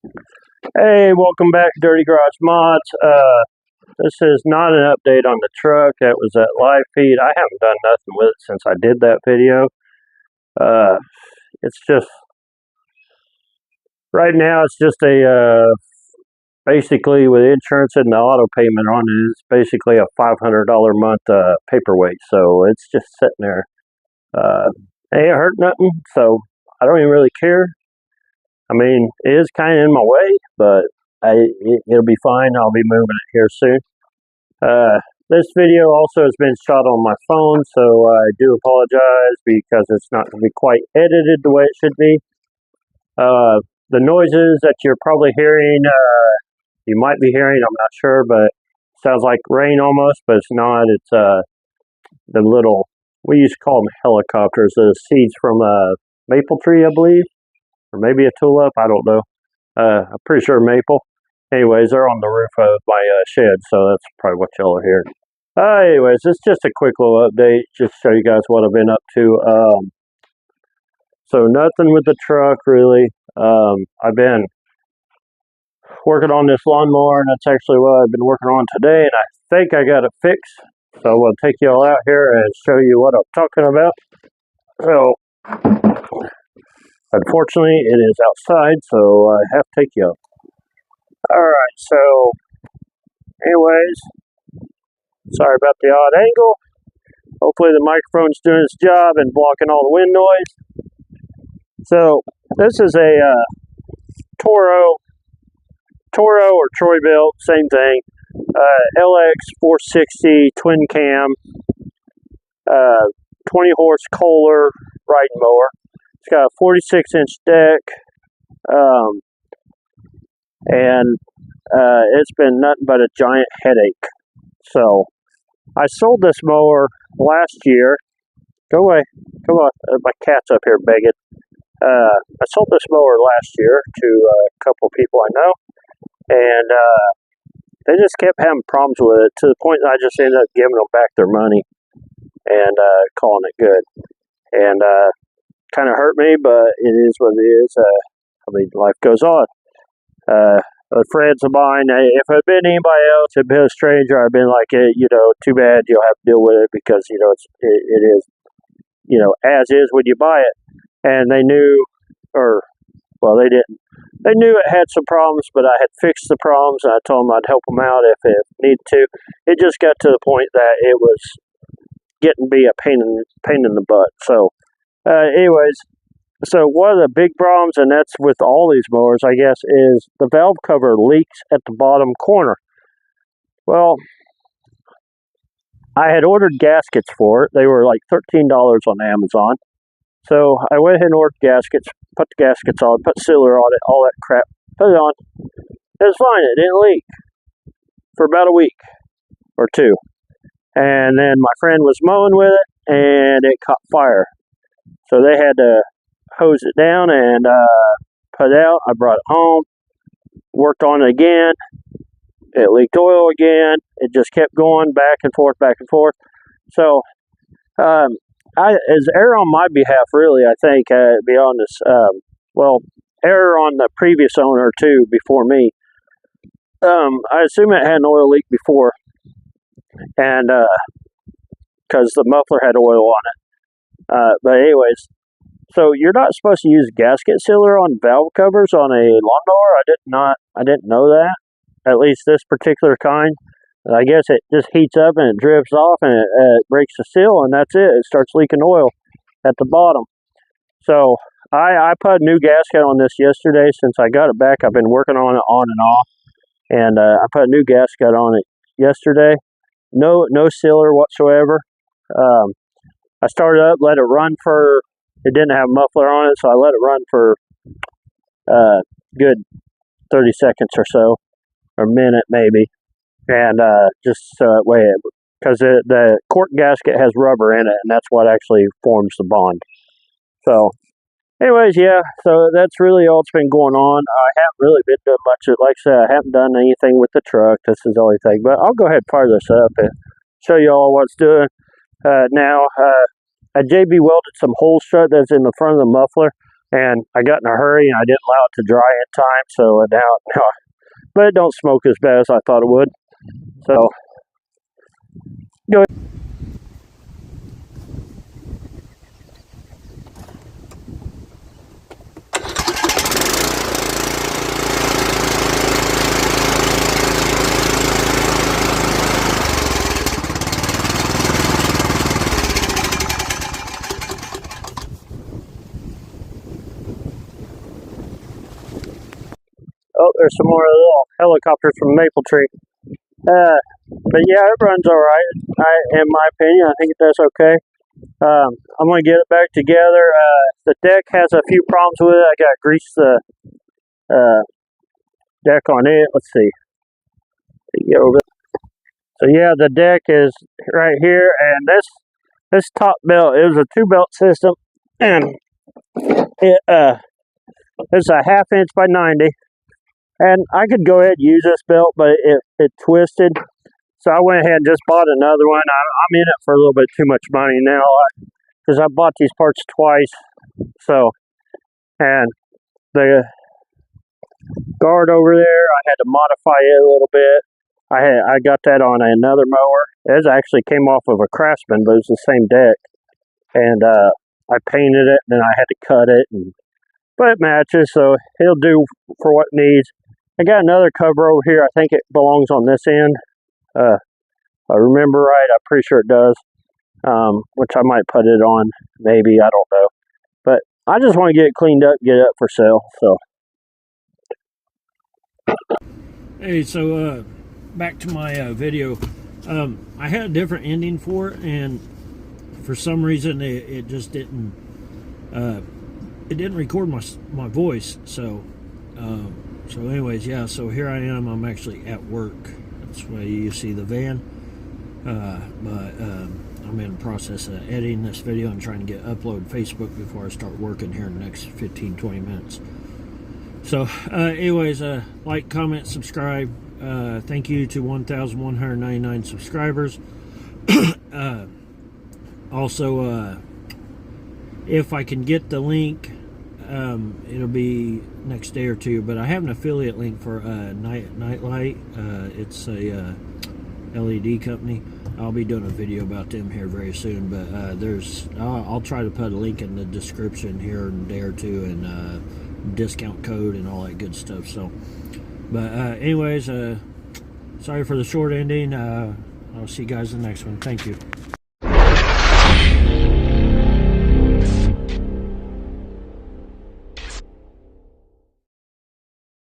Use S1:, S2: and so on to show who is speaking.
S1: Hey, welcome back, Dirty Garage Mods. This is not an update on the truck. That was that live feed. I haven't done nothing with it since I did that video. It's just right now. It's just basically with insurance and the auto payment on it. It's basically a $500 a month paperweight. So it's just sitting there. It ain't hurt nothing. So I don't even really care. I mean, it is kind of in my way, but it'll be fine. I'll be moving it here soon. This video also has been shot on my phone, so I do apologize because it's not going to be quite edited the way it should be. The noises that you're probably hearing, you might be hearing, I'm not sure, but it sounds like rain almost, but it's not. It's the little, we used to call them helicopters, the seeds from a maple tree, I believe, or maybe a tulip, I don't know. I'm pretty sure maple. Anyways, they're on the roof of my shed, so that's probably what y'all are hearing. Anyways, it's just a quick little update, just to show you guys what I've been up to. So nothing with the truck, really. I've been working on this lawnmower, and that's actually what I've been working on today, and I think I got it fixed. So I'm going to take y'all out here and show you what I'm talking about. So, unfortunately, it is outside, so I have to take you out. Alright, so, anyways, sorry about the odd angle. Hopefully the microphone's doing its job and blocking all the wind noise. So, this is a Toro or Troy-Bilt, same thing. LX 460 twin cam, 20 horse Kohler riding mower. It's got a 46-inch deck, and it's been nothing but a giant headache. So I sold this mower last year. Go away. Come on. My cat's up here begging. I sold this mower last year to a couple people I know, and they just kept having problems with it to the point that I just ended up giving them back their money and calling it good. And kind of hurt me, but it is what it is. I mean, life goes on. Friends of mine, if it had been anybody else, if it had been a stranger, I'd been like, too bad, you'll have to deal with it because, it is, as is when you buy it. And they knew, they didn't. They knew it had some problems, but I had fixed the problems, and I told them I'd help them out if it needed to. It just got to the point that it was getting to be a pain in the butt. So, anyways, so one of the big problems, and that's with all these mowers, I guess, is the valve cover leaks at the bottom corner. Well, I had ordered gaskets for it. They were like $13 on Amazon. So I went ahead and ordered gaskets, put the gaskets on, put sealer on it, all that crap, put it on. It was fine. It didn't leak for about a week or two. And then my friend was mowing with it, and it caught fire. So they had to hose it down and put it out. I brought it home, worked on it again. It leaked oil again. It just kept going back and forth. So, it's error on my behalf, really, I think, to be honest. Error on the previous owner, too, before me. I assume it had an oil leak before, and because the muffler had oil on it. But anyways, so you're not supposed to use gasket sealer on valve covers on a lawnmower. I didn't know that. At least this particular kind. I guess it just heats up and it drips off and it breaks the seal, and that's it. It starts leaking oil at the bottom. So I put a new gasket on this yesterday. Since I got it back, I've been working on it on and off, and I put a new gasket on it yesterday. No sealer whatsoever. I started up, let it run for. It didn't have a muffler on it, so I let it run for good 30 seconds or so, or a minute maybe. And just because the cork gasket has rubber in it, and that's what actually forms the bond. So, anyways, yeah, so that's really all that's been going on. I haven't really been doing much. Like I said, I haven't done anything with the truck. This is the only thing. But I'll go ahead and fire this up and show you all what it's doing. Now, I JB welded some hole strut that's in the front of the muffler. and I got in a hurry and I didn't allow it to dry in time, so now, but it don't smoke as bad as I thought it would. So, go ahead. Oh, there's some more little helicopters from Maple Tree. But yeah, it runs all right. In my opinion, I think it does okay. I'm gonna get it back together. The deck has a few problems with it. I got to grease the deck on it. Let's see. So yeah, the deck is right here, and this top belt, it was a 2-belt system, and it's a 1/2 inch by 90. And I could go ahead and use this belt, but it twisted. So I went ahead and just bought another one. I'm in it for a little bit too much money now, because I bought these parts twice. So, and the guard over there, I had to modify it a little bit. I got that on another mower. It actually came off of a Craftsman, but it was the same deck. And I painted it, and then I had to cut it. But it matches, so it'll do for what it needs. I got another cover over here. I think it belongs on this end. If I remember right, I'm pretty sure it does. Which I might put it on, maybe, I don't know. But I just want to get it cleaned up, get it up for sale. So.
S2: Hey, so back to my video. I had a different ending for it, and for some reason it just didn't. It didn't record my voice. So anyways, yeah. So here I am. I'm actually at work. That's why you see the van. But I'm in the process of editing this video and trying to get uploaded Facebook before I start working here in the next 15-20 minutes. So anyways, like, comment, subscribe. Thank you to 1,199 subscribers. Also, if I can get the link, it'll be next day or two, but I have an affiliate link for Nightlight. It's a LED company. I'll be doing a video about them here very soon, but I'll try to put a link in the description here in a day or two, and discount code and all that good stuff. So, but anyways, sorry for the short ending. I'll see you guys in the next one. Thank you.